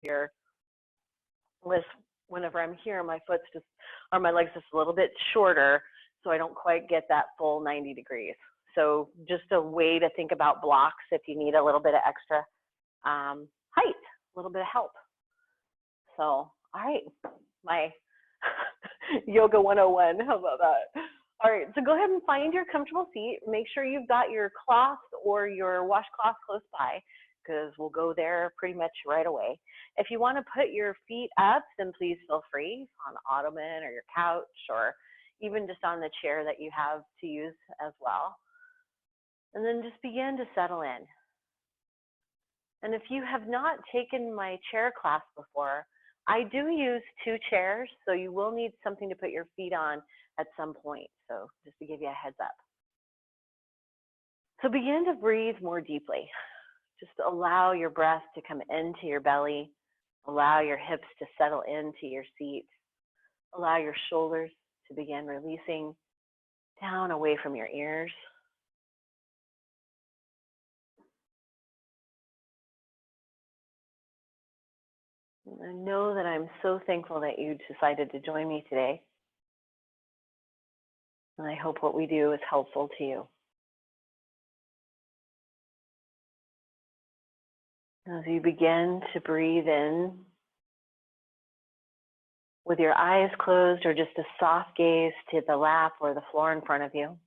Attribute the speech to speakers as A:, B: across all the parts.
A: here was whenever I'm here, my foot's just, or my legs just a little bit shorter, so I don't quite get that full 90 degrees. So just a way to think about blocks if you need a little bit of extra height, a little bit of help. So, all right, my yoga 101, how about that? All right, so go ahead and find your comfortable seat. Make sure you've got your cloth or your washcloth close by, because we'll go there pretty much right away. If you want to put your feet up, then please feel free on the ottoman or your couch, or even just on the chair that you have to use as well. And then just begin to settle in. And if you have not taken my chair class before, I do use 2 chairs, so you will need something to put your feet on at some point. So just to give you a heads up. So begin to breathe more deeply. Just allow your breath to come into your belly. Allow your hips to settle into your seat. Allow your shoulders to begin releasing down away from your ears. I know that I'm so thankful that you decided to join me today. And I hope what we do is helpful to you. As you begin to breathe in with your eyes closed or just a soft gaze to the lap or the floor in front of you.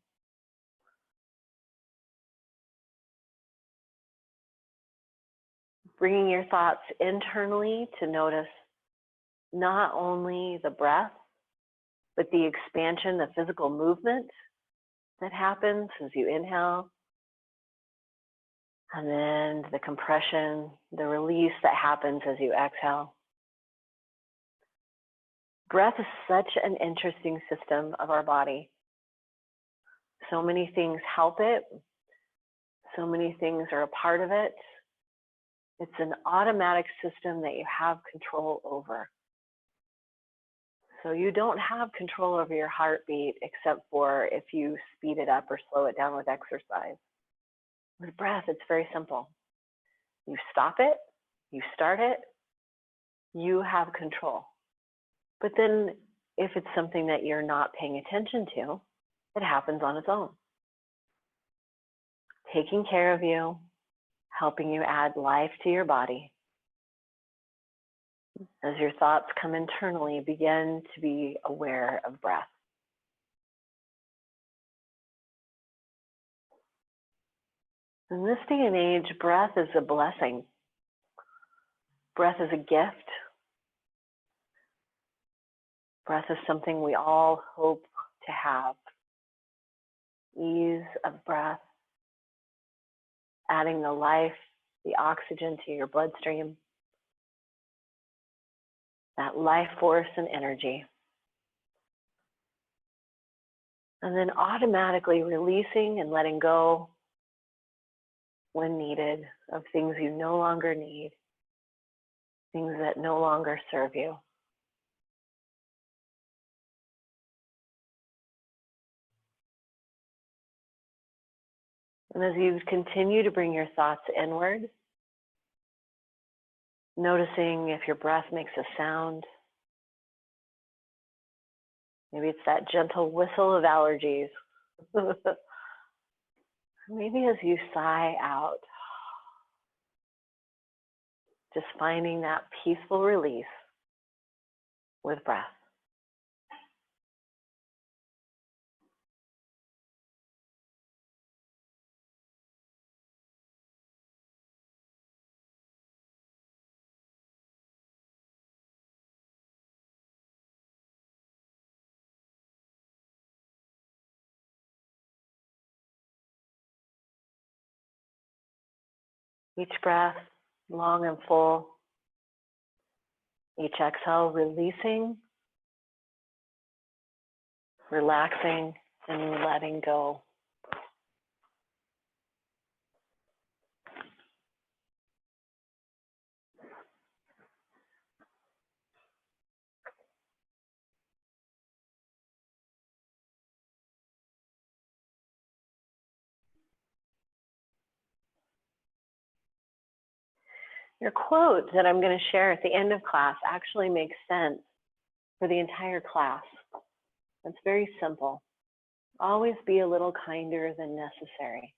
A: Bringing your thoughts internally to notice not only the breath, but the expansion, the physical movement that happens as you inhale. And then the compression, the release that happens as you exhale. Breath is such an interesting system of our body. So many things help it. So many things are a part of it. It's an automatic system that you have control over. So you don't have control over your heartbeat except for if you speed it up or slow it down with exercise. With breath, it's very simple. You stop it, you start it, you have control. But then if it's something that you're not paying attention to, it happens on its own. Taking care of you, helping you add life to your body. As your thoughts come internally, begin to be aware of breath. In this day and age, breath is a blessing. Breath is a gift. Breath is something we all hope to have. Ease of breath, adding the life, the oxygen to your bloodstream, that life force and energy. And then automatically releasing and letting go when needed of things you no longer need, things that no longer serve you. And as you continue to bring your thoughts inward, noticing if your breath makes a sound. Maybe it's that gentle whistle of allergies. Maybe as you sigh out, just finding that peaceful release with breath. Each breath, long and full. Each exhale, releasing, relaxing, and letting go. Your quote that I'm going to share at the end of class actually makes sense for the entire class. It's very simple. Always be a little kinder than necessary.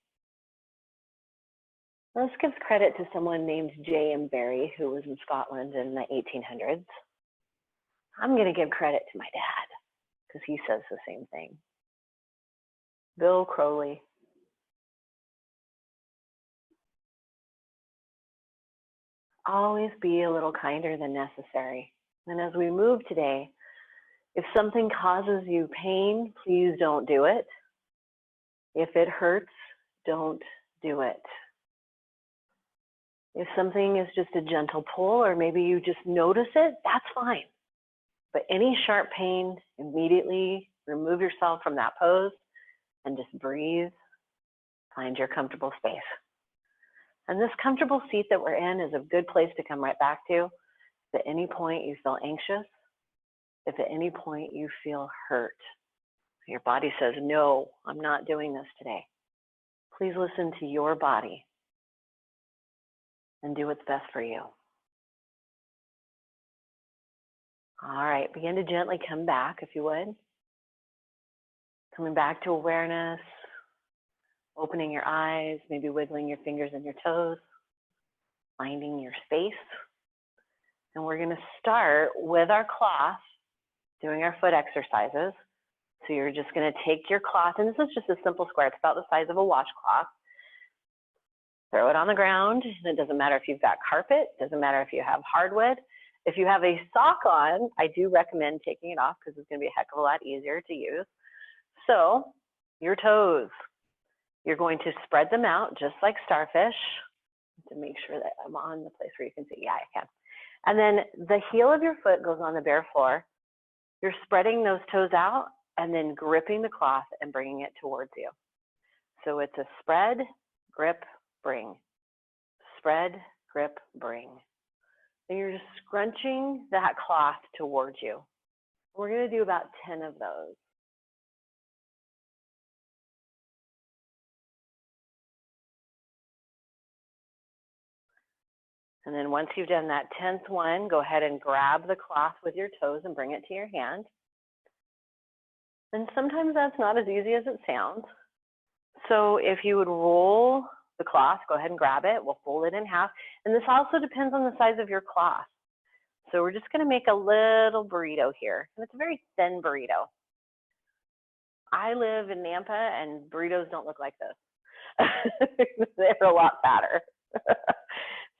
A: This gives credit to someone named J.M. Barrie, who was in Scotland in the 1800s. I'm going to give credit to my dad because he says the same thing. Bill Crowley. Always be a little kinder than necessary. And as we move today, if something causes you pain, please don't do it. If it hurts, don't do it. If something is just a gentle pull, or maybe you just notice it, that's fine. But any sharp pain, immediately remove yourself from that pose and just breathe. Find your comfortable space. And this comfortable seat that we're in is a good place to come right back to. If at any point you feel anxious, if at any point you feel hurt, your body says, no, I'm not doing this today. Please listen to your body and do what's best for you. All right, begin to gently come back, if you would. Coming back to awareness, opening your eyes, maybe wiggling your fingers and your toes, finding your space. And we're going to start with our cloth, doing our foot exercises. So you're just going to take your cloth, and this is just a simple square. It's about the size of a washcloth. Throw it on the ground, and it doesn't matter if you've got carpet, doesn't matter if you have hardwood. If you have a sock on, I do recommend taking it off because it's going to be a heck of a lot easier to use. So your toes, you're going to spread them out just like starfish to make sure that I'm on the place where you can see. Yeah, I can. And then the heel of your foot goes on the bare floor. You're spreading those toes out and then gripping the cloth and bringing it towards you. So it's a spread, grip, bring. Spread, grip, bring. And you're just scrunching that cloth towards you. We're going to do about 10 of those. And then once you've done that 10th one, go ahead and grab the cloth with your toes and bring it to your hand. And sometimes that's not as easy as it sounds. So if you would roll the cloth, go ahead and grab it. We'll fold it in half. And this also depends on the size of your cloth. So we're just going to make a little burrito here. And it's a very thin burrito. I live in Nampa, and burritos don't look like this. They're a lot fatter.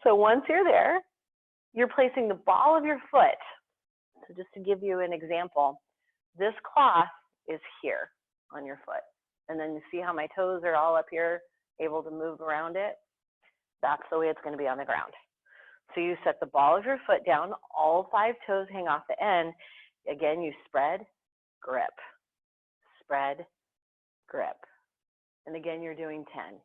A: So once you're there, you're placing the ball of your foot. So just to give you an example, this cloth is here on your foot. And then you see how my toes are all up here, able to move around it? That's the way it's going to be on the ground. So you set the ball of your foot down, all 5 toes hang off the end. Again, you spread, grip, spread, grip. And again, you're doing 10.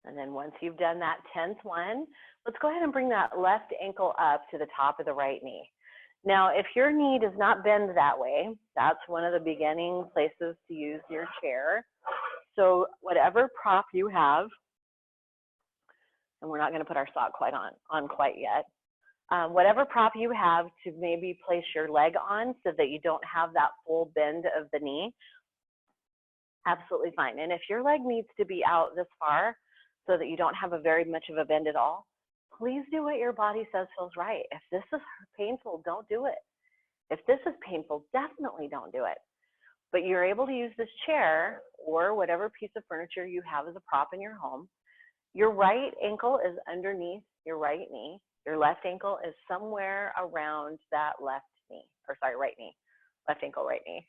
A: And then once you've done that 10th one, let's go ahead and bring that left ankle up to the top of the right knee. Now, if your knee does not bend that way, that's one of the beginning places to use your chair. So whatever prop you have, and we're not going to put our sock quite on quite yet, whatever prop you have to maybe place your leg on so that you don't have that full bend of the knee, absolutely fine. And if your leg needs to be out this far, so that you don't have a very much of a bend at all, please do what your body says feels right. If this is painful, don't do it. If this is painful, definitely don't do it. But you're able to use this chair or whatever piece of furniture you have as a prop in your home. Your right ankle is underneath your right knee. Your left ankle is somewhere around that left knee, or sorry, right knee. Left ankle, right knee.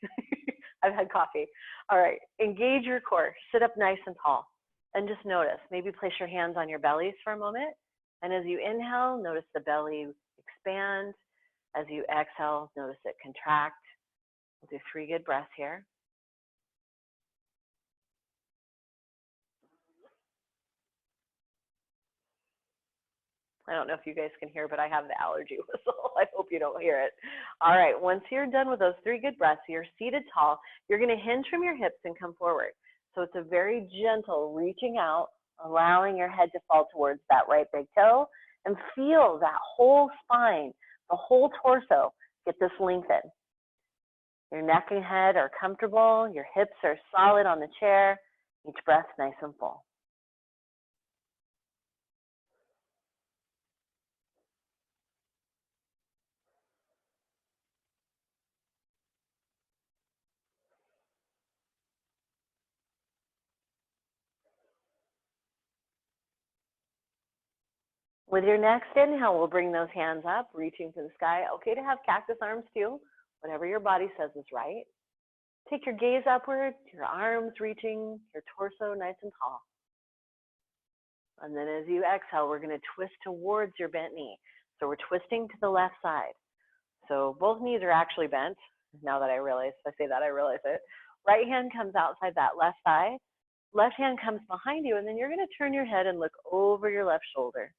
A: I've had coffee. All right, engage your core. Sit up nice and tall. And just notice, maybe place your hands on your bellies for a moment. And as you inhale, notice the belly expand. As you exhale, notice it contract. We'll do 3 good breaths here. I don't know if you guys can hear, but I have the allergy whistle. I hope you don't hear it. All right, once you're done with those 3 good breaths, you're seated tall. You're going to hinge from your hips and come forward. So it's a very gentle reaching out, allowing your head to fall towards that right big toe, and feel that whole spine, the whole torso get this lengthen. Your neck and head are comfortable. Your hips are solid on the chair. Each breath nice and full. With your next inhale, we'll bring those hands up, reaching to the sky. Okay to have cactus arms too, whatever your body says is right. Take your gaze upward, your arms reaching, your torso nice and tall. And then as you exhale, we're going to twist towards your bent knee. So we're twisting to the left side. So both knees are actually bent. Now that I realize it. Right hand comes outside that left thigh. Left hand comes behind you, and then you're going to turn your head and look over your left shoulder.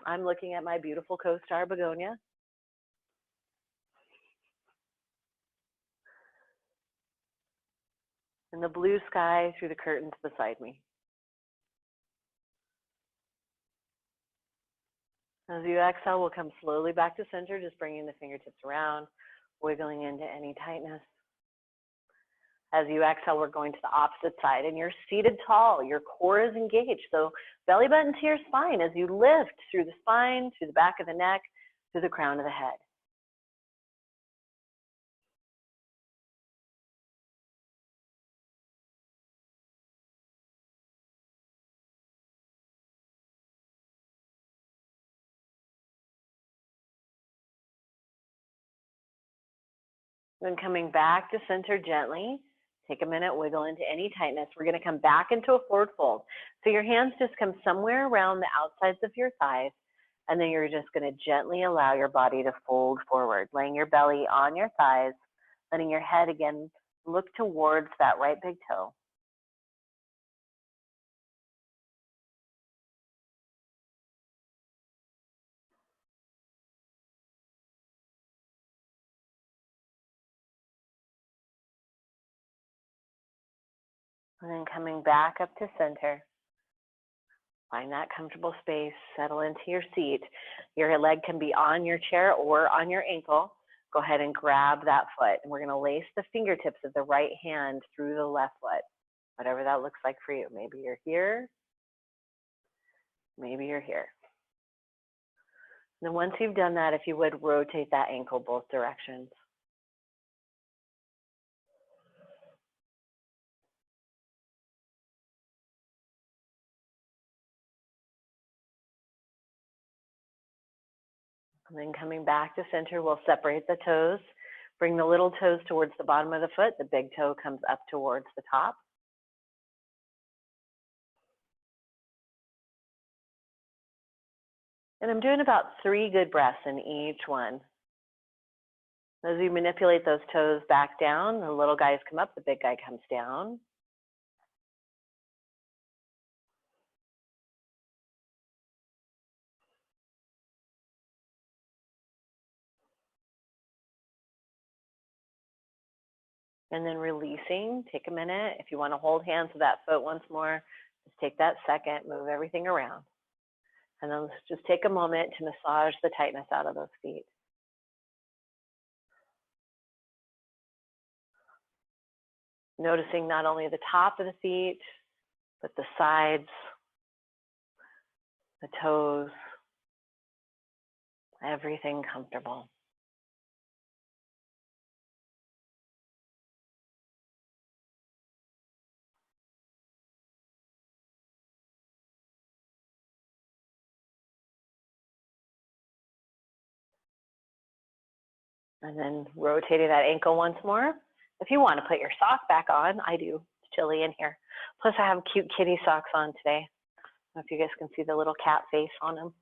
A: I'm looking at my beautiful co-star begonia. And the blue sky through the curtains beside me. As you exhale, we'll come slowly back to center, just bringing the fingertips around, wiggling into any tightness. As you exhale, we're going to the opposite side, and you're seated tall. Your core is engaged, so belly button to your spine as you lift through the spine, through the back of the neck, through the crown of the head. Then coming back to center gently, take a minute, wiggle into any tightness. We're going to come back into a forward fold. So your hands just come somewhere around the outsides of your thighs, and then you're just going to gently allow your body to fold forward, laying your belly on your thighs, letting your head again look towards that right big toe. And then coming back up to center. Find that comfortable space, settle into your seat. Your leg can be on your chair or on your ankle. Go ahead and grab that foot. And we're going to lace the fingertips of the right hand through the left foot, whatever that looks like for you. Maybe you're here. Maybe you're here. And then once you've done that, if you would, rotate that ankle both directions. And then coming back to center, we'll separate the toes. Bring the little toes towards the bottom of the foot. The big toe comes up towards the top. And I'm doing about 3 good breaths in each one. As you manipulate those toes back down, the little guys come up, the big guy comes down. And then releasing, take a minute. If you want to hold hands with that foot once more, just take that second, move everything around. And then let's just take a moment to massage the tightness out of those feet. Noticing not only the top of the feet, but the sides, the toes, everything comfortable. And then rotating that ankle once more. If you want to put your sock back on, I do. It's chilly in here. Plus I have cute kitty socks on today. I don't know if you guys can see the little cat face on them.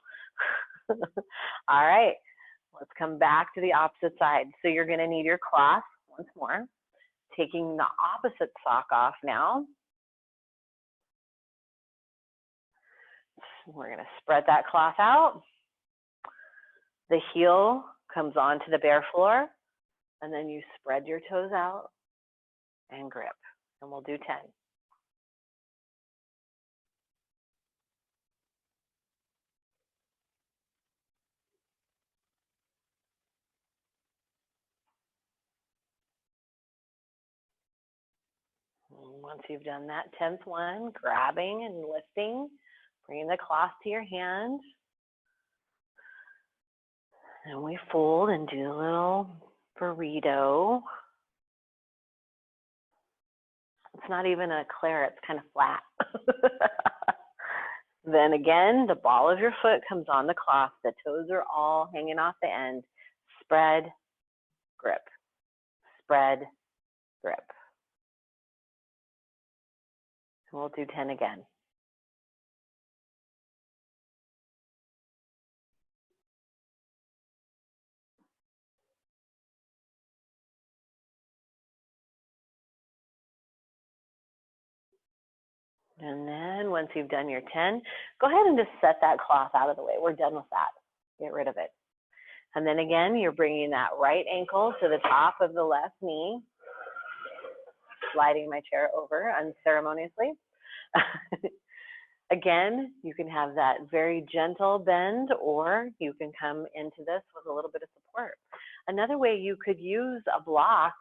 A: All right, let's come back to the opposite side. So you're going to need your cloth once more. Taking the opposite sock off now. We're going to spread that cloth out. The heel comes onto the bare floor, and then you spread your toes out and grip. And we'll do 10. And once you've done that 10th one, grabbing and lifting, bringing the cloth to your hand. And we fold and do a little burrito. It's not even a eclair, it's kind of flat. Then again, the ball of your foot comes on the cloth. The toes are all hanging off the end. Spread, grip. Spread, grip. And we'll do 10 again. And then once you've done your 10, go ahead and just set that cloth out of the way. We're done with that. Get rid of it. And then again, you're bringing that right ankle to the top of the left knee, sliding my chair over unceremoniously. Again, you can have that very gentle bend, or you can come into this with a little bit of support. Another way you could use a block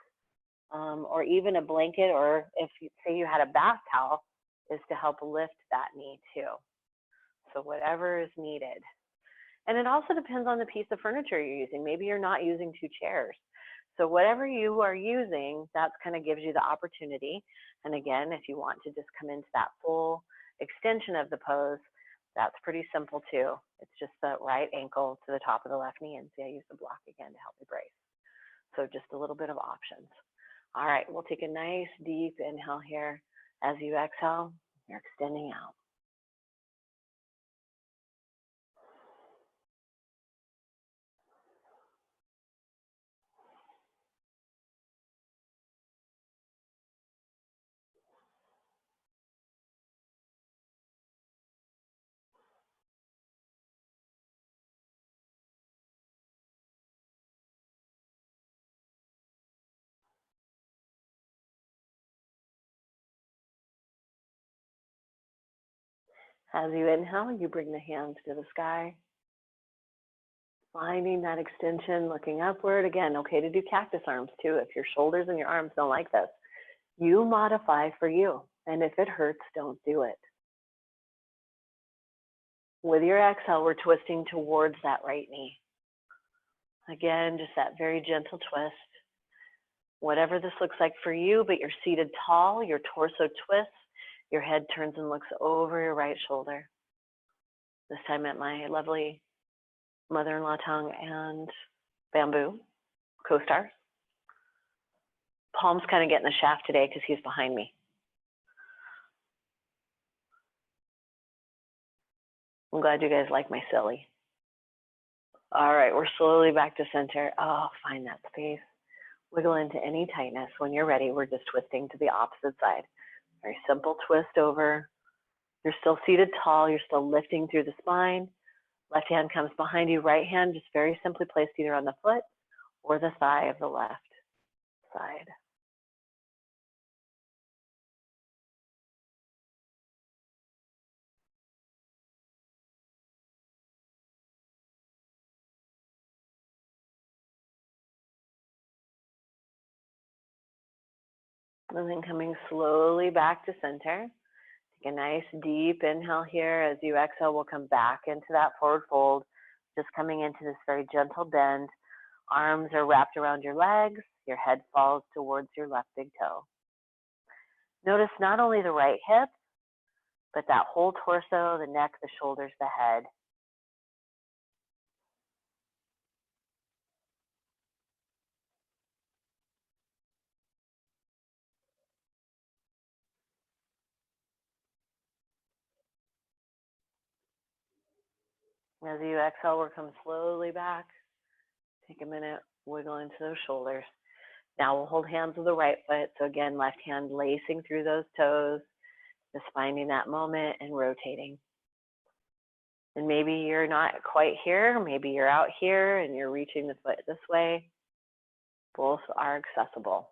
A: or even a blanket, or if you say you had a bath towel, is to help lift that knee too. So whatever is needed. And it also depends on the piece of furniture you're using. Maybe you're not using 2 chairs. So whatever you are using, that kind of gives you the opportunity. And again, if you want to just come into that full extension of the pose, that's pretty simple too. It's just the right ankle to the top of the left knee. And see, I use the block again to help me brace. So just a little bit of options. All right, we'll take a nice deep inhale here. As you exhale, you're extending out. As you inhale, you bring the hands to the sky, finding that extension, looking upward. Again, okay to do cactus arms too if your shoulders and your arms don't like this. You modify for you, and if it hurts, don't do it. With your exhale, we're twisting towards that right knee. Again, just that very gentle twist. Whatever this looks like for you, but you're seated tall, your torso twists, your head turns and looks over your right shoulder. This time at my lovely mother-in-law tongue and bamboo co-stars. Palms kind of getting the shaft today because he's behind me. I'm glad you guys like my silly. All right, we're slowly back to center. Oh, find that space. Wiggle into any tightness. When you're ready, we're just twisting to the opposite side. Very simple twist over. You're still seated tall. You're still lifting through the spine. Left hand comes behind you. Right hand just very simply placed either on the foot or the thigh of the left side. And then coming slowly back to center. Take a nice deep inhale here. As you exhale, we'll come back into that forward fold, just coming into this very gentle bend. Arms are wrapped around your legs. Your head falls towards your left big toe. Notice not only the right hip, but that whole torso, the neck, the shoulders, the head. As you exhale, we'll come slowly back. Take a minute, wiggle into those shoulders. Now we'll hold hands with the right foot. So again, left hand lacing through those toes, just finding that moment and rotating. And maybe you're not quite here, maybe you're out here and you're reaching the foot this way. Both are accessible.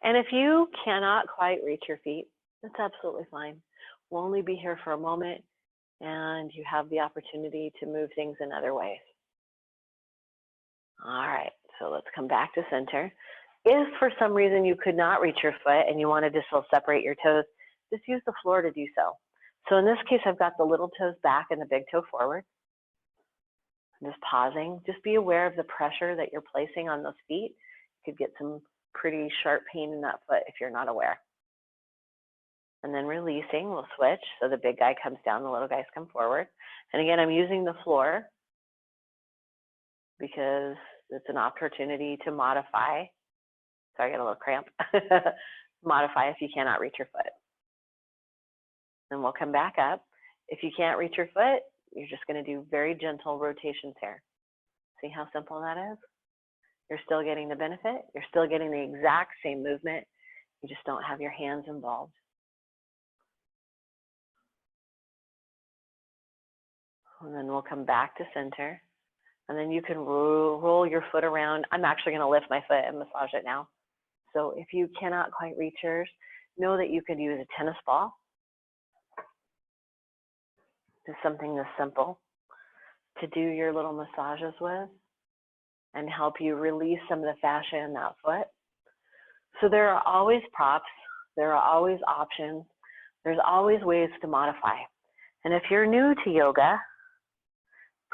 A: And if you cannot quite reach your feet, that's absolutely fine. We'll only be here for a moment and you have the opportunity to move things in other ways. All right, so let's come back to center. If for some reason you could not reach your foot and you wanted to still separate your toes, just use the floor to do so. So in this case, I've got the little toes back and the big toe forward. I'm just pausing. Just be aware of the pressure that you're placing on those feet. You could get some pretty sharp pain in that foot if you're not aware. And then releasing, we'll switch. So the big guy comes down, the little guys come forward. And again, I'm using the floor because it's an opportunity to modify. Sorry, I got a little cramp. Modify if you cannot reach your foot. Then we'll come back up. If you can't reach your foot, you're just going to do very gentle rotations here. See how simple that is? You're still getting the benefit. You're still getting the exact same movement. You just don't have your hands involved. And then we'll come back to center. And then you can roll your foot around. I'm actually going to lift my foot and massage it now. So if you cannot quite reach yours, know that you can use a tennis ball. Just something this simple to do your little massages with and help you release some of the fascia in that foot. So there are always props. There are always options. There's always ways to modify. And if you're new to yoga,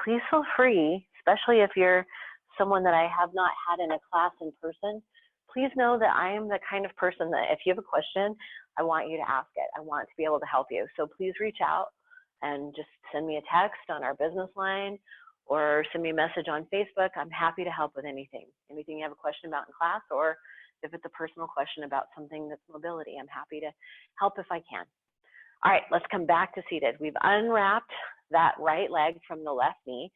A: please feel free, especially if you're someone that I have not had in a class in person, please know that I am the kind of person that if you have a question, I want you to ask it. I want to be able to help you. So please reach out and just send me a text on our business line or send me a message on Facebook. I'm happy to help with anything. Anything you have a question about in class, or if it's a personal question about something that's mobility, I'm happy to help if I can. All right, let's come back to seated. We've unwrapped that right leg from the left knee,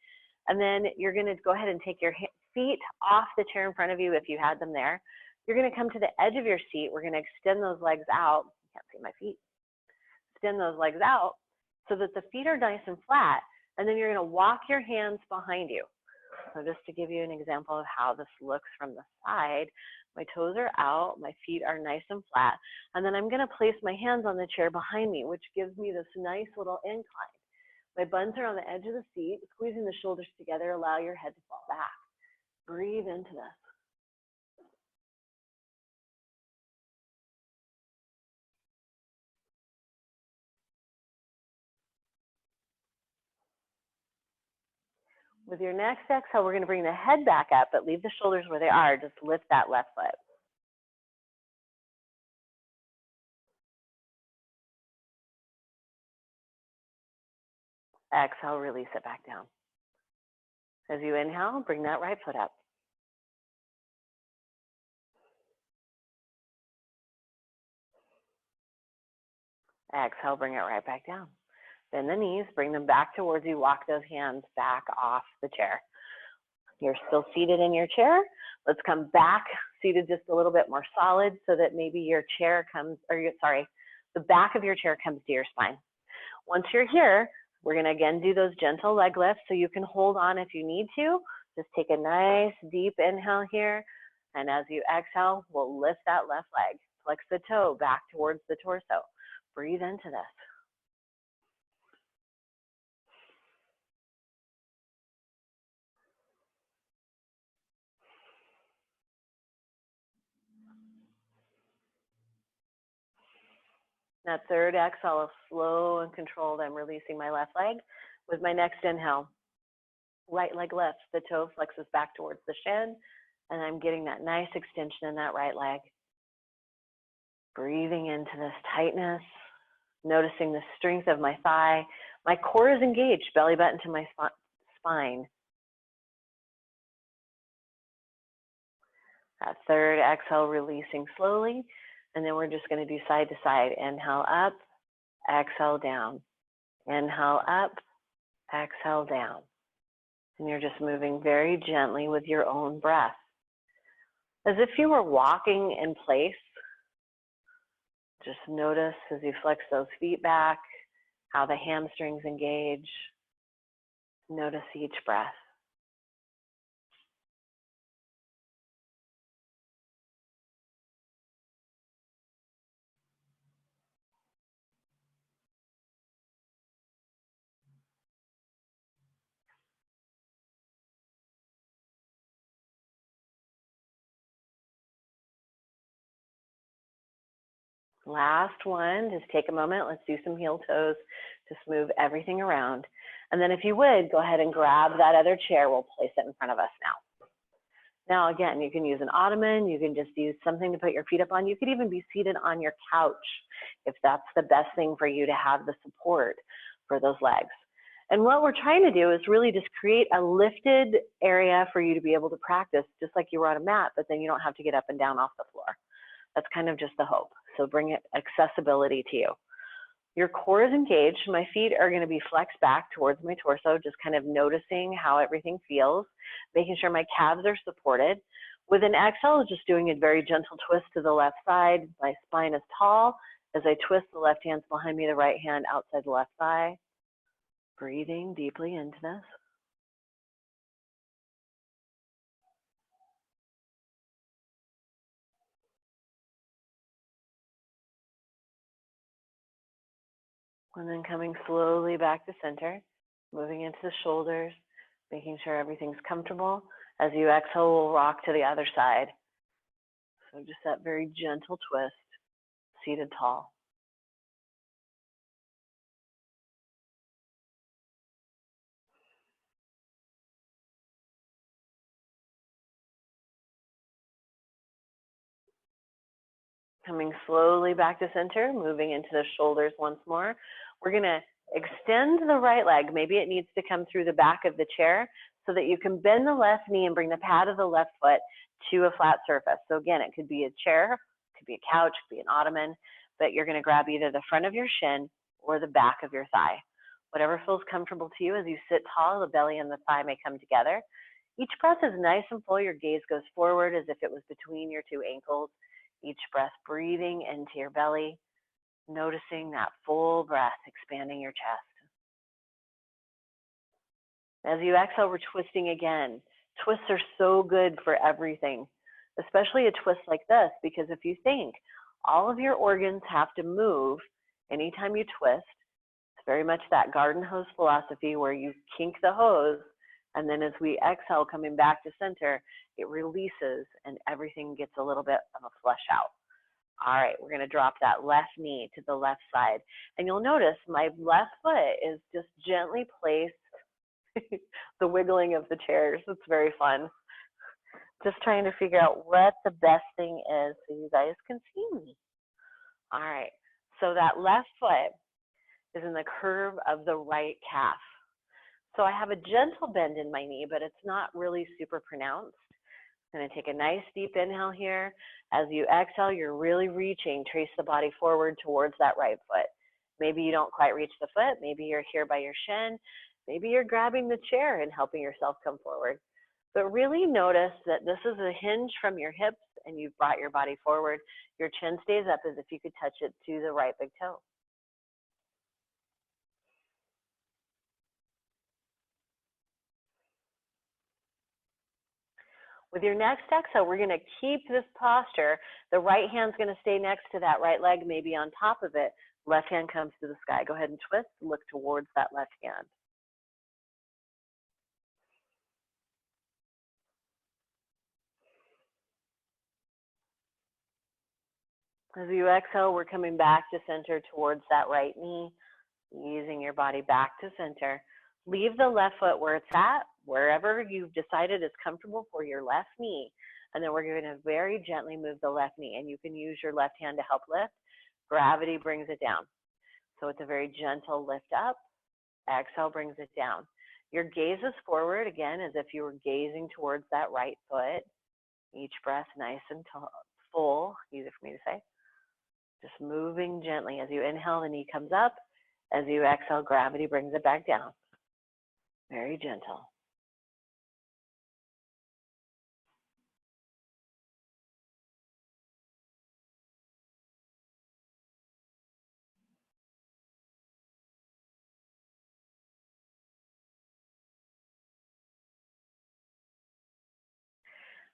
A: and then you're going to go ahead and take your feet off the chair in front of you if you had them there. You're going to come to the edge of your seat. We're going to extend those legs out. You can't see my feet. Extend those legs out so that the feet are nice and flat, and then you're going to walk your hands behind you. So just to give you an example of how this looks from the side, my toes are out, my feet are nice and flat, and then I'm going to place my hands on the chair behind me, which gives me this nice little incline. My buns are on the edge of the seat, squeezing the shoulders together, allow your head to fall back. Breathe into this. With your next exhale, we're going to bring the head back up, but leave the shoulders where they are. Just lift that left foot. Exhale, release it back down. As you inhale, bring that right foot up. Exhale, bring it right back down. Bend the knees, bring them back towards you, walk those hands back off the chair. You're still seated in your chair. Let's come back, seated just a little bit more solid so that maybe your chair comes, the back of your chair comes to your spine. Once you're here, we're gonna again do those gentle leg lifts so you can hold on if you need to. Just take a nice deep inhale here. And as you exhale, we'll lift that left leg. Flex the toe back towards the torso. Breathe into this. That third exhale is slow and controlled. I'm releasing my left leg. With my next inhale, right leg lifts, the toe flexes back towards the shin, and I'm getting that nice extension in that right leg. Breathing into this tightness, noticing the strength of my thigh. My core is engaged, belly button to my spine. That third exhale, releasing slowly. And then we're just going to do side to side. Inhale up, exhale down. Inhale up, exhale down. And you're just moving very gently with your own breath. As if you were walking in place. Just notice as you flex those feet back, how the hamstrings engage. Notice each breath. Last one, just take a moment. Let's do some heel toes. Just move everything around. And then if you would, go ahead and grab that other chair. We'll place it in front of us now. Now, again, you can use an ottoman. You can just use something to put your feet up on. You could even be seated on your couch if that's the best thing for you to have the support for those legs. And what we're trying to do is really just create a lifted area for you to be able to practice just like you were on a mat, but then you don't have to get up and down off the floor. That's kind of just the hope. So bring it accessibility to you. Your core is engaged. My feet are going to be flexed back towards my torso, just kind of noticing how everything feels, making sure my calves are supported. With an exhale, just doing a very gentle twist to the left side. My spine is tall. As I twist, the left hand's behind me, the right hand outside the left thigh. Breathing deeply into this. And then coming slowly back to center, moving into the shoulders, making sure everything's comfortable. As you exhale, we'll rock to the other side. So just that very gentle twist, seated tall. Coming slowly back to center, moving into the shoulders once more. We're going to extend the right leg. Maybe it needs to come through the back of the chair so that you can bend the left knee and bring the pad of the left foot to a flat surface. So again, it could be a chair, it could be a couch, it could be an ottoman, but you're going to grab either the front of your shin or the back of your thigh. Whatever feels comfortable to you. As you sit tall, the belly and the thigh may come together. Each breath is nice and full. Your gaze goes forward as if it was between your two ankles. Each breath breathing into your belly, noticing that full breath expanding your chest. As you exhale, we're twisting again. Twists are so good for everything, especially a twist like this, because if you think all of your organs have to move anytime you twist, it's very much that garden hose philosophy where you kink the hose, and then as we exhale, coming back to center, it releases and everything gets a little bit of a flush out. All right, we're going to drop that left knee to the left side. And you'll notice my left foot is just gently placed, the wiggling of the chairs. It's very fun. Just trying to figure out what the best thing is so you guys can see me. All right, so that left foot is in the curve of the right calf. So I have a gentle bend in my knee, but it's not really super pronounced. I'm going to take a nice deep inhale here. As you exhale, you're really reaching. Trace the body forward towards that right foot. Maybe you don't quite reach the foot. Maybe you're here by your shin. Maybe you're grabbing the chair and helping yourself come forward. But really notice that this is a hinge from your hips and you've brought your body forward. Your chin stays up as if you could touch it to the right big toe. With your next exhale, we're going to keep this posture. The right hand's going to stay next to that right leg, maybe on top of it. Left hand comes to the sky. Go ahead and twist, look towards that left hand. As you exhale, we're coming back to center towards that right knee, easing your body back to center. Leave the left foot where it's at, wherever you've decided is comfortable for your left knee. And then we're going to very gently move the left knee. And you can use your left hand to help lift. Gravity brings it down. So it's a very gentle lift up. Exhale brings it down. Your gaze is forward, again, as if you were gazing towards that right foot. Each breath nice and full, easy for me to say. Just moving gently. As you inhale, the knee comes up. As you exhale, gravity brings it back down. Very gentle.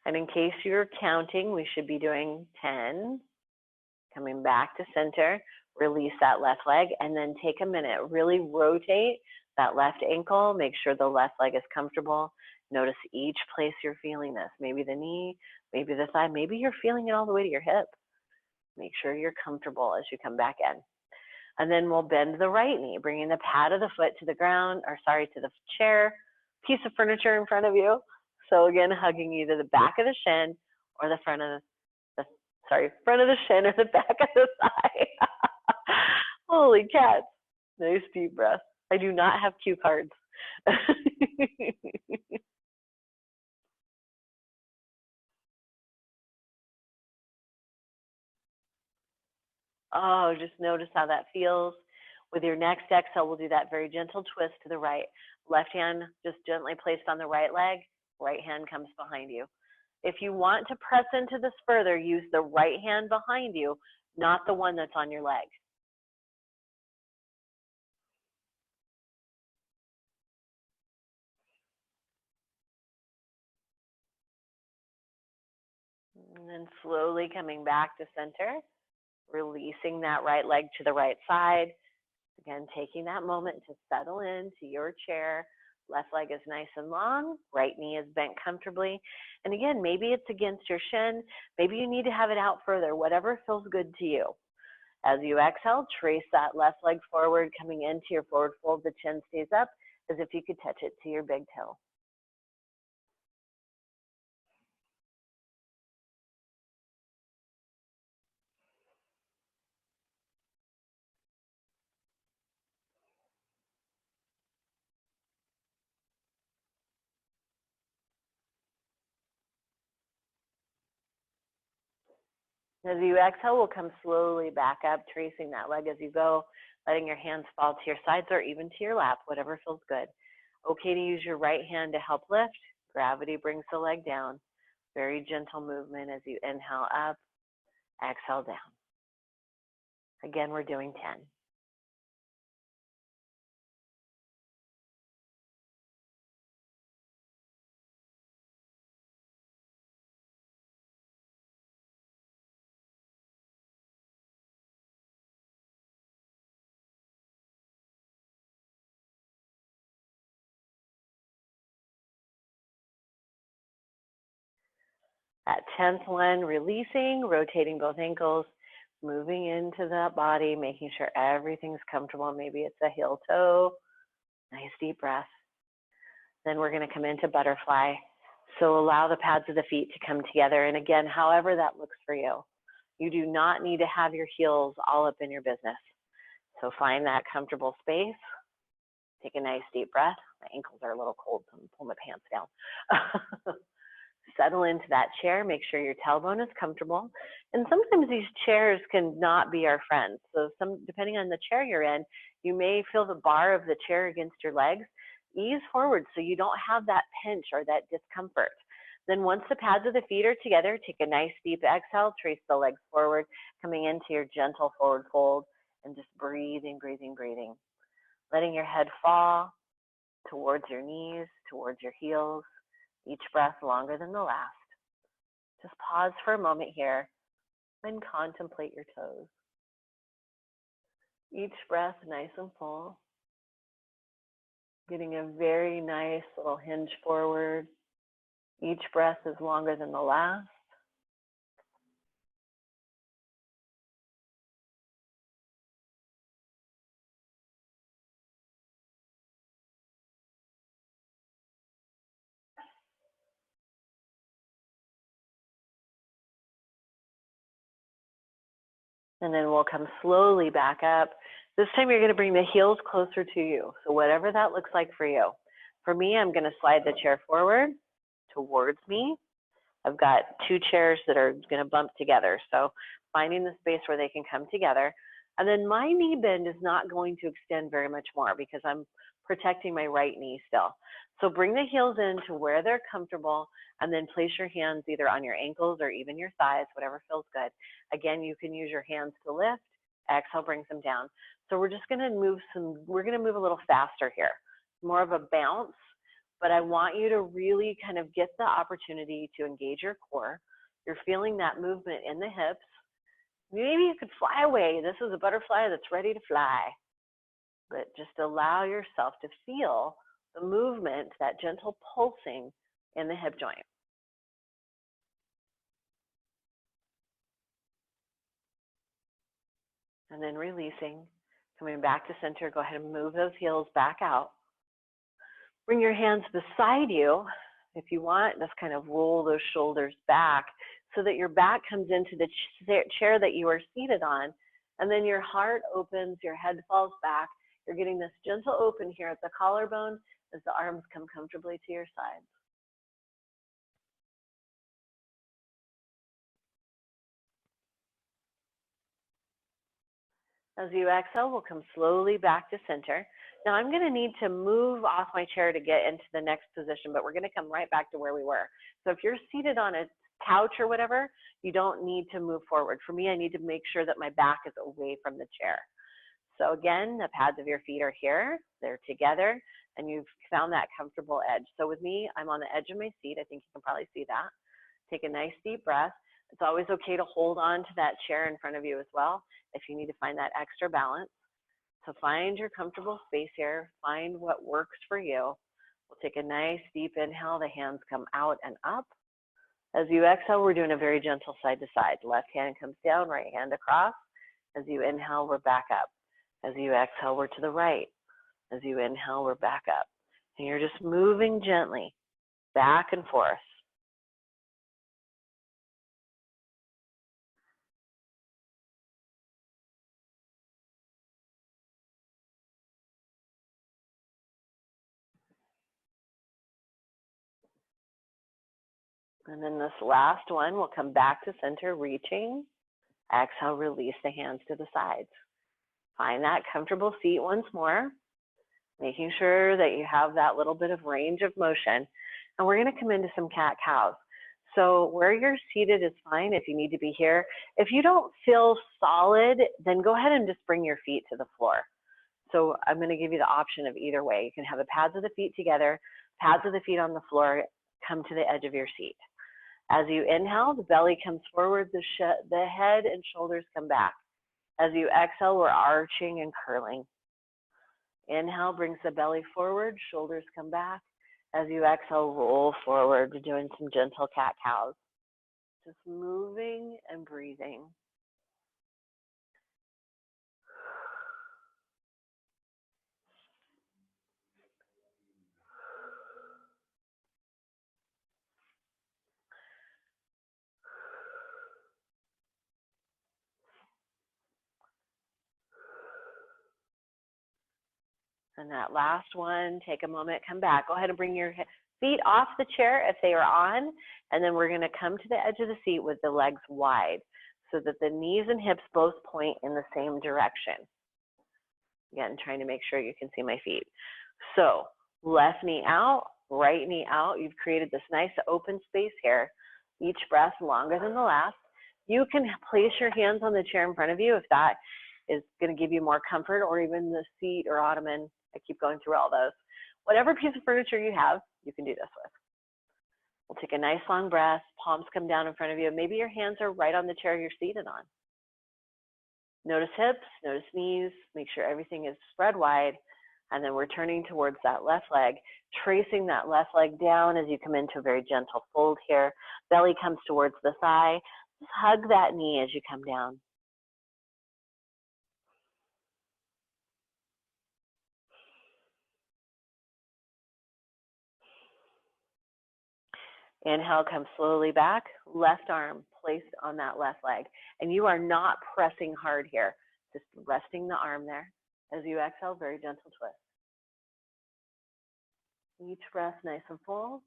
A: And in case you're counting, we should be doing 10. Coming back to center, release that left leg, and then take a minute. Really rotate that left ankle. Make sure the left leg is comfortable. Notice each place you're feeling this. Maybe the knee, maybe the thigh, maybe you're feeling it all the way to your hip. Make sure you're comfortable as you come back in. And then we'll bend the right knee, bringing the pad of the foot to the ground, or sorry, to the chair, piece of furniture in front of you. So again, hugging either the back of the shin or the front of front of the shin or the back of the thigh. Holy cats. Nice deep breath. I do not have cue cards. Oh, just notice how that feels. With your next exhale, we'll do that very gentle twist to the right. Left hand just gently placed on the right leg. Right hand comes behind you. If you want to press into this further, use the right hand behind you, not the one that's on your leg. And then slowly coming back to center, releasing that right leg to the right side. Again, taking that moment to settle into your chair. Left leg is nice and long, right knee is bent comfortably. And again, maybe it's against your shin. Maybe you need to have it out further, whatever feels good to you. As you exhale, trace that left leg forward, coming into your forward fold. The chin stays up as if you could touch it to your big toe. As you exhale, we'll come slowly back up, tracing that leg as you go, letting your hands fall to your sides or even to your lap, whatever feels good. Okay to use your right hand to help lift. Gravity brings the leg down. Very gentle movement as you inhale up, exhale down. Again, we're doing 10. That 10th one, releasing, rotating both ankles, moving into that body, making sure everything's comfortable. Maybe it's a heel toe. Nice deep breath. Then we're going to come into butterfly. So allow the pads of the feet to come together. And again, however that looks for you. You do not need to have your heels all up in your business. So find that comfortable space. Take a nice deep breath. My ankles are a little cold, so I'm going to pull my pants down. Settle into that chair. Make sure your tailbone is comfortable. And sometimes these chairs can not be our friends. So depending on the chair you're in, you may feel the bar of the chair against your legs. Ease forward so you don't have that pinch or that discomfort. Then once the pads of the feet are together, take a nice deep exhale, trace the legs forward, coming into your gentle forward fold, and just breathing, breathing, breathing. Letting your head fall towards your knees, towards your heels. Each breath longer than the last. Just pause for a moment here and contemplate your toes. Each breath nice and full. Getting a very nice little hinge forward. Each breath is longer than the last. And then we'll come slowly back up. This time you're going to bring the heels closer to you. So whatever that looks like for you. For me, I'm going to slide the chair forward towards me. I've got two chairs that are going to bump together. So finding the space where they can come together. And then my knee bend is not going to extend very much more because I'm protecting my right knee still. So bring the heels in to where they're comfortable and then place your hands either on your ankles or even your thighs, whatever feels good. Again, you can use your hands to lift. Exhale brings them down. So we're just going to move a little faster here. More of a bounce but I want you to really kind of get the opportunity to engage your core. You're feeling that movement in the hips. Maybe you could fly away. This is a butterfly that's ready to fly. But just allow yourself to feel the movement, that gentle pulsing in the hip joint. And then releasing, coming back to center. Go ahead and move those heels back out. Bring your hands beside you. If you want, just kind of roll those shoulders back so that your back comes into the chair that you are seated on. And then your heart opens, your head falls back. You're getting this gentle open here at the collarbone as the arms come comfortably to your sides. As you exhale, we'll come slowly back to center. Now I'm going to need to move off my chair to get into the next position, but we're going to come right back to where we were. So if you're seated on a couch or whatever, you don't need to move forward. For me, I need to make sure that my back is away from the chair. So again, the pads of your feet are here, they're together, and you've found that comfortable edge. So with me, I'm on the edge of my seat. I think you can probably see that. Take a nice deep breath. It's always okay to hold on to that chair in front of you as well if you need to find that extra balance. So find your comfortable space here. Find what works for you. We'll take a nice deep inhale. The hands come out and up. As you exhale, we're doing a very gentle side to side. Left hand comes down, right hand across. As you inhale, we're back up. As you exhale, we're to the right. As you inhale, we're back up. And you're just moving gently back and forth. And then this last one, we'll come back to center, reaching. Exhale, release the hands to the sides. Find that comfortable seat once more, making sure that you have that little bit of range of motion. And we're going to come into some cat-cows. So where you're seated is fine if you need to be here. If you don't feel solid, then go ahead and just bring your feet to the floor. So I'm going to give you the option of either way. You can have the pads of the feet together, pads of the feet on the floor, come to the edge of your seat. As you inhale, the belly comes forward, the head and shoulders come back. As you exhale, we're arching and curling. Inhale brings the belly forward, shoulders come back. As you exhale, roll forward. We're doing some gentle cat-cows. Just moving and breathing. And that last one, take a moment, come back. Go ahead and bring your feet off the chair if they are on, and then we're going to come to the edge of the seat with the legs wide so that the knees and hips both point in the same direction. Again, trying to make sure you can see my feet. So left knee out, right knee out. You've created this nice open space here. Each breath longer than the last. You can place your hands on the chair in front of you if that is going to give you more comfort, or even the seat or ottoman. I keep going through all those. Whatever piece of furniture you have, you can do this with. We'll take a nice long breath. Palms come down in front of you. Maybe your hands are right on the chair you're seated on. Notice hips, notice knees. Make sure everything is spread wide. And then we're turning towards that left leg, tracing that left leg down as you come into a very gentle fold here. Belly comes towards the thigh. Just hug that knee as you come down. Inhale, come slowly back, left arm placed on that left leg. And you are not pressing hard here, just resting the arm there. As you exhale, very gentle twist. Each breath nice and full.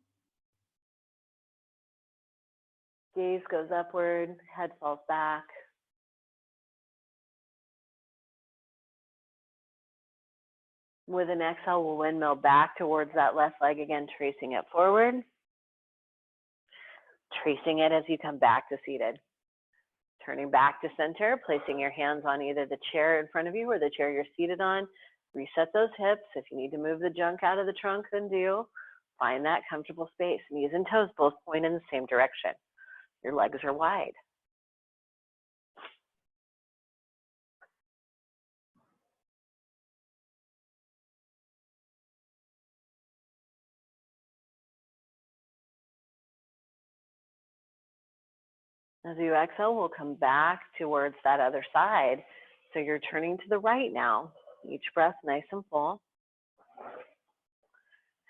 A: Gaze goes upward, head falls back. With an exhale, we'll windmill back towards that left leg again, tracing it forward. Tracing it as you come back to seated. Turning back to center, placing your hands on either the chair in front of you or the chair you're seated on. Reset those hips. If you need to move the junk out of the trunk, then do. Find that comfortable space. Knees and toes both point in the same direction. Your legs are wide. As you exhale, we'll come back towards that other side. So you're turning to the right now. Each breath nice and full.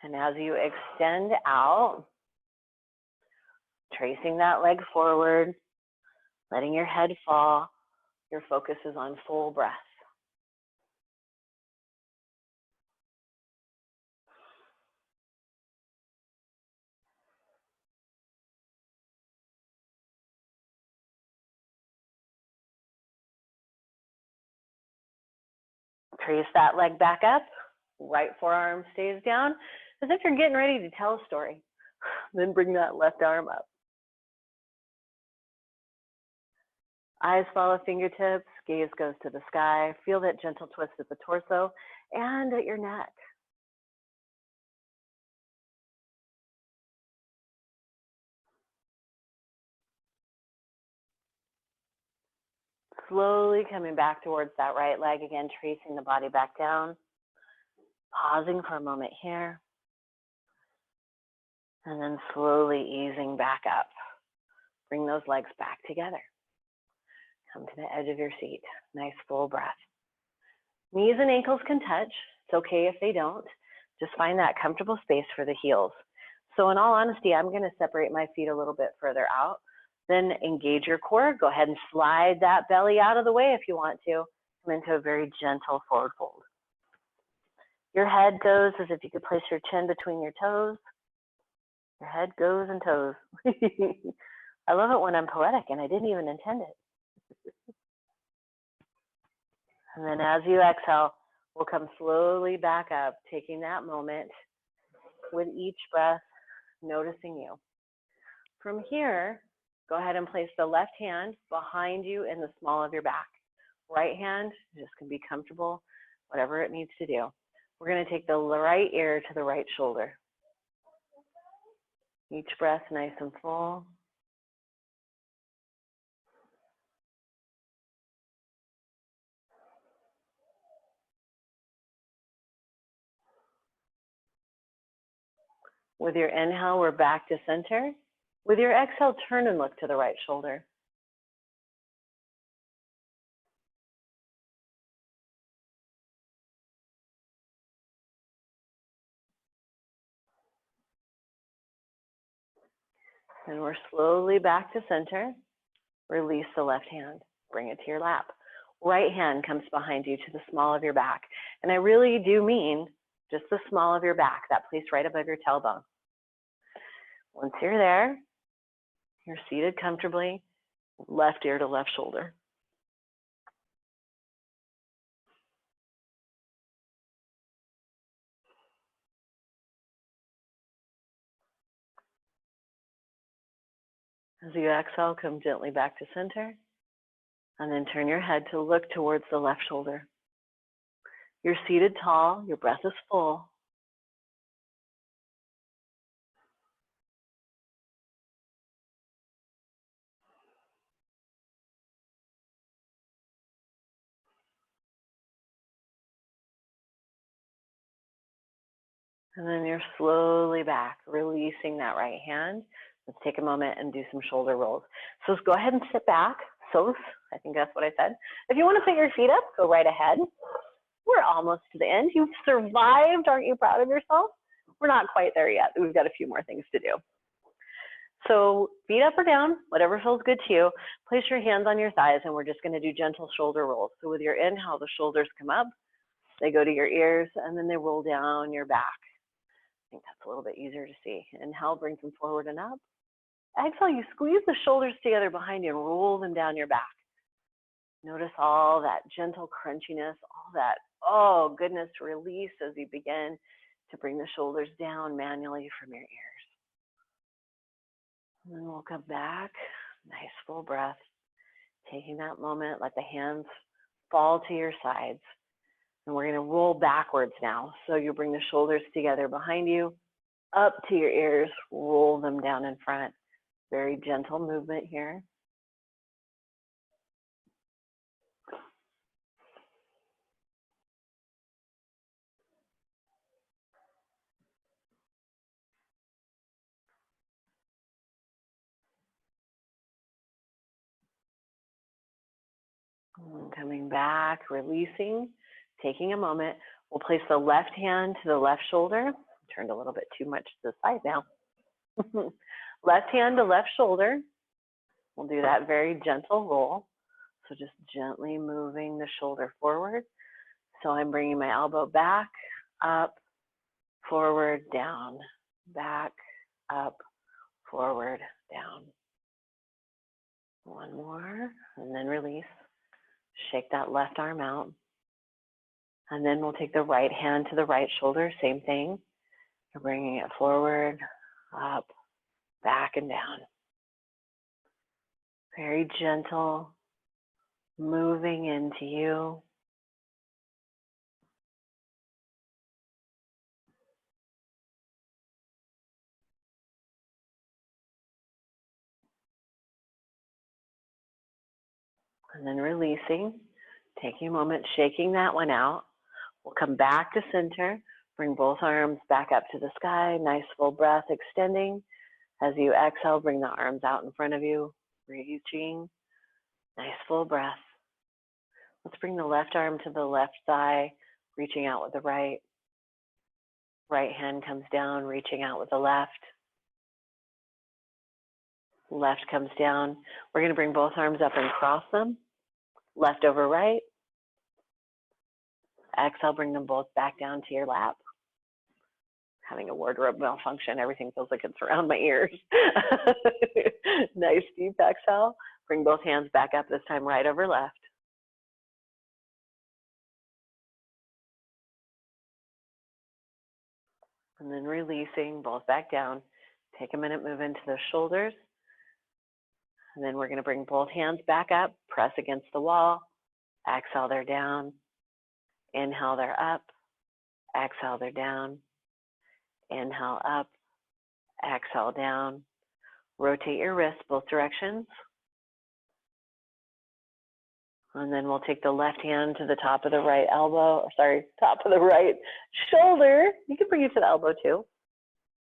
A: And as you extend out, tracing that leg forward, letting your head fall, your focus is on full breath. Trace that leg back up, right forearm stays down, as if you're getting ready to tell a story. Then bring that left arm up. Eyes follow fingertips, gaze goes to the sky. Feel that gentle twist at the torso and at your neck. Slowly coming back towards that right leg again, tracing the body back down. Pausing for a moment here. And then slowly easing back up. Bring those legs back together. Come to the edge of your seat. Nice full breath. Knees and ankles can touch. It's okay if they don't. Just find that comfortable space for the heels. So in all honesty, I'm going to separate my feet a little bit further out. Then engage your core. Go ahead and slide that belly out of the way if you want to. Come into a very gentle forward fold. Your head goes as if you could place your chin between your toes. Your head goes and toes. I love it when I'm poetic and I didn't even intend it. And then as you exhale, we'll come slowly back up, taking that moment with each breath, noticing you. From here, go ahead and place the left hand behind you in the small of your back. Right hand just can be comfortable, whatever it needs to do. We're going to take the right ear to the right shoulder. Each breath nice and full. With your inhale, we're back to center. With your exhale, turn and look to the right shoulder. And we're slowly back to center. Release the left hand. Bring it to your lap. Right hand comes behind you to the small of your back. And I really do mean just the small of your back, that place right above your tailbone. Once you're there, you're seated comfortably, left ear to left shoulder. As you exhale, come gently back to center, and then turn your head to look towards the left shoulder. You're seated tall, your breath is full. And then you're slowly back, releasing that right hand. Let's take a moment and do some shoulder rolls. So go ahead and sit back. I think that's what I said. If you want to put your feet up, go right ahead. We're almost to the end. You've survived. Aren't you proud of yourself? We're not quite there yet. We've got a few more things to do. So feet up or down, whatever feels good to you. Place your hands on your thighs, and we're just going to do gentle shoulder rolls. So with your inhale, the shoulders come up. They go to your ears, and then they roll down your back. I think that's a little bit easier to see. Inhale, brings them forward and up. Exhale, you squeeze the shoulders together behind you and roll them down your back. Notice all that gentle crunchiness, all that, oh goodness, release as you begin to bring the shoulders down manually from your ears. And then we'll come back, nice full breath, taking that moment, let the hands fall to your sides. And we're going to roll backwards now. So you bring the shoulders together behind you, up to your ears, roll them down in front. Very gentle movement here. And coming back, releasing, taking a moment. We'll place the left hand to the left shoulder. Turned a little bit too much to the side now. Left hand to left shoulder. We'll do that very gentle roll. So just gently moving the shoulder forward. So I'm bringing my elbow back, up, forward, down, back, up, forward, down. One more, and then release. Shake that left arm out. And then we'll take the right hand to the right shoulder, same thing. We're bringing it forward, up, back, and down. Very gentle, moving into you. And then releasing, taking a moment, shaking that one out. We'll come back to center, bring both arms back up to the sky, nice full breath, extending. As you exhale, bring the arms out in front of you, reaching, nice full breath. Let's bring the left arm to the left thigh, reaching out with the right. Right hand comes down, reaching out with the left. Left comes down. We're going to bring both arms up and cross them. Left over right. Exhale, bring them both back down to your lap. Having a wardrobe malfunction, everything feels like it's around my ears. Nice deep exhale. Bring both hands back up, this time right over left. And then releasing, both back down. Take a minute, move into the shoulders. And then we're going to bring both hands back up, press against the wall. Exhale, they're down. Inhale, they're up. Exhale, they're down. Inhale, up. Exhale, down. Rotate your wrists both directions. And then we'll take the left hand to the top of the right elbow, top of the right shoulder. You can bring it to the elbow too.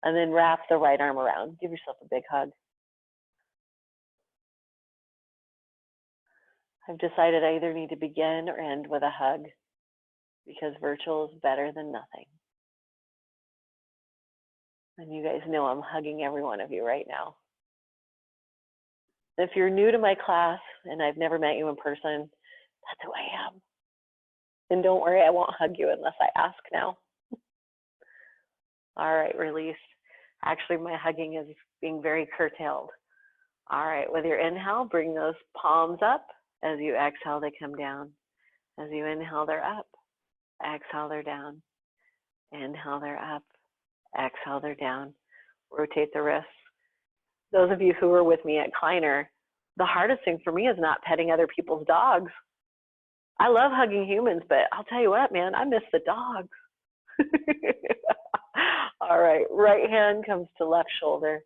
A: And then wrap the right arm around. Give yourself a big hug. I've decided I either need to begin or end with a hug because virtual is better than nothing. And you guys know I'm hugging every one of you right now. If you're new to my class and I've never met you in person, that's who I am. And don't worry, I won't hug you unless I ask now. All right, release. Actually, my hugging is being very curtailed. All right, with your inhale, bring those palms up. As you exhale, they come down. As you inhale, they're up. Exhale, they're down. Inhale, they're up. Exhale, they're down. Rotate the wrists. Those of you who were with me at Kleiner, the hardest thing for me is not petting other people's dogs. I love hugging humans, but I'll tell you what, man, I miss the dogs. All right, right hand comes to left shoulder.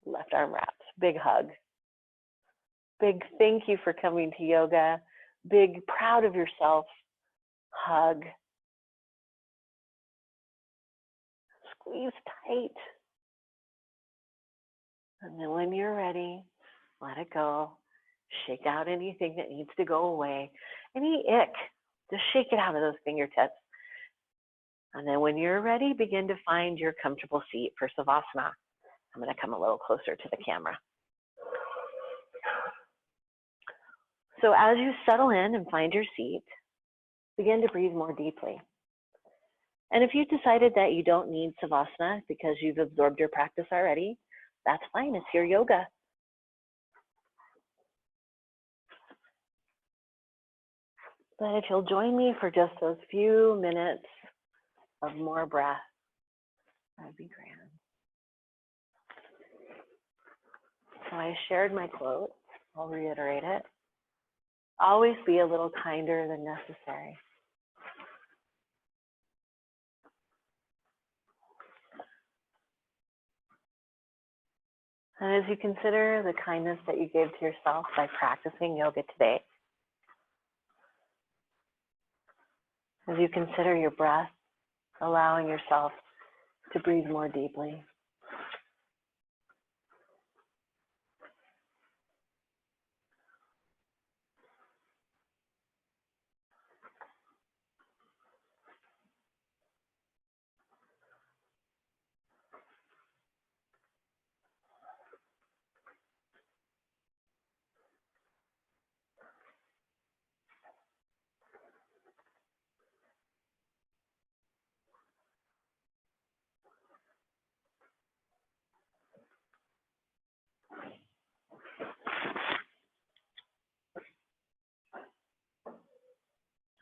A: Left arm wraps. Big hug. Big thank you for coming to yoga. Big proud of yourself. Hug. Squeeze tight. And then when you're ready, let it go. Shake out anything that needs to go away. Any ick, just shake it out of those fingertips. And then when you're ready, begin to find your comfortable seat for Savasana. I'm going to come a little closer to the camera. So as you settle in and find your seat, begin to breathe more deeply. And if you've decided that you don't need Savasana because you've absorbed your practice already, that's fine, it's your yoga. But if you'll join me for just those few minutes of more breath, that'd be grand. So I shared my quote, I'll reiterate it. Always be a little kinder than necessary. And as you consider the kindness that you gave to yourself by practicing yoga today, as you consider your breath, allowing yourself to breathe more deeply,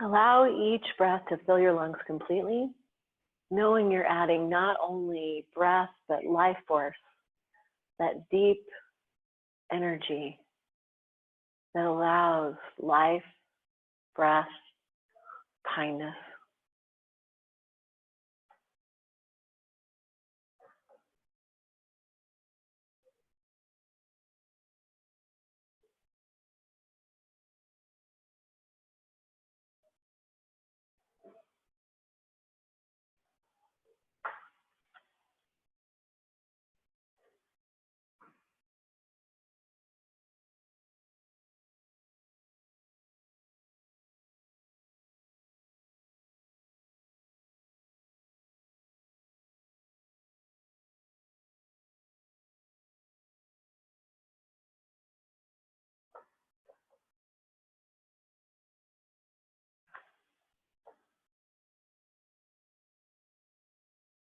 A: allow each breath to fill your lungs completely, knowing you're adding not only breath, but life force, that deep energy that allows life, breath, kindness.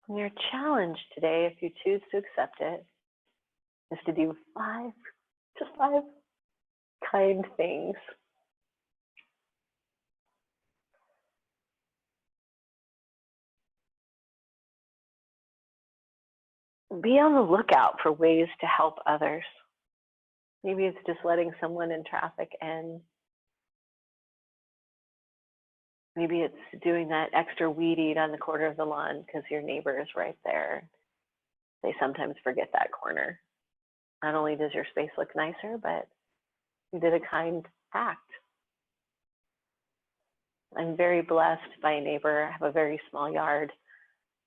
A: And your challenge today, if you choose to accept it, is to do just five kind things. Be on the lookout for ways to help others. Maybe it's just letting someone in traffic in. Maybe it's doing that extra weed eat on the corner of the lawn because your neighbor is right there. They sometimes forget that corner. Not only does your space look nicer, but you did a kind act. I'm very blessed by a neighbor. I have a very small yard,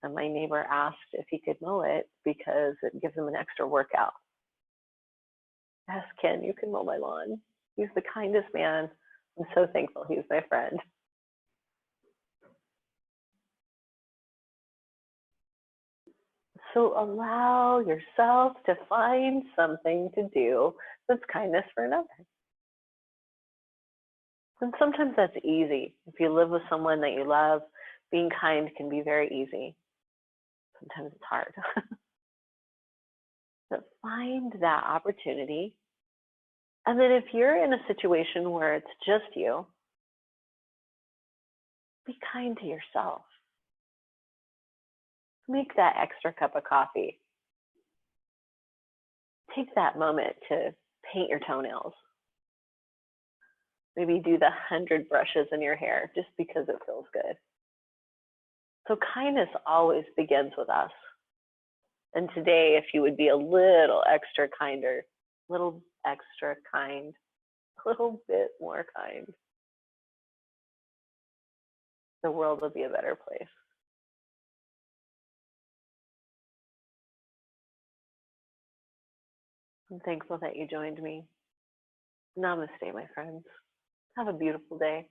A: and my neighbor asked if he could mow it because it gives him an extra workout. Yes, Ken, you can mow my lawn. He's the kindest man. I'm so thankful he's my friend. So allow yourself to find something to do that's kindness for another. And sometimes that's easy. If you live with someone that you love, being kind can be very easy. Sometimes it's hard. But find that opportunity. And then if you're in a situation where it's just you, be kind to yourself. Make that extra cup of coffee. Take that moment to paint your toenails. Maybe do the 100 brushes in your hair just because it feels good. So kindness always begins with us. And today, if you would be a little extra kinder, a little extra kind, a little bit more kind, the world will be a better place. I'm thankful that you joined me. Namaste, my friends. Have a beautiful day.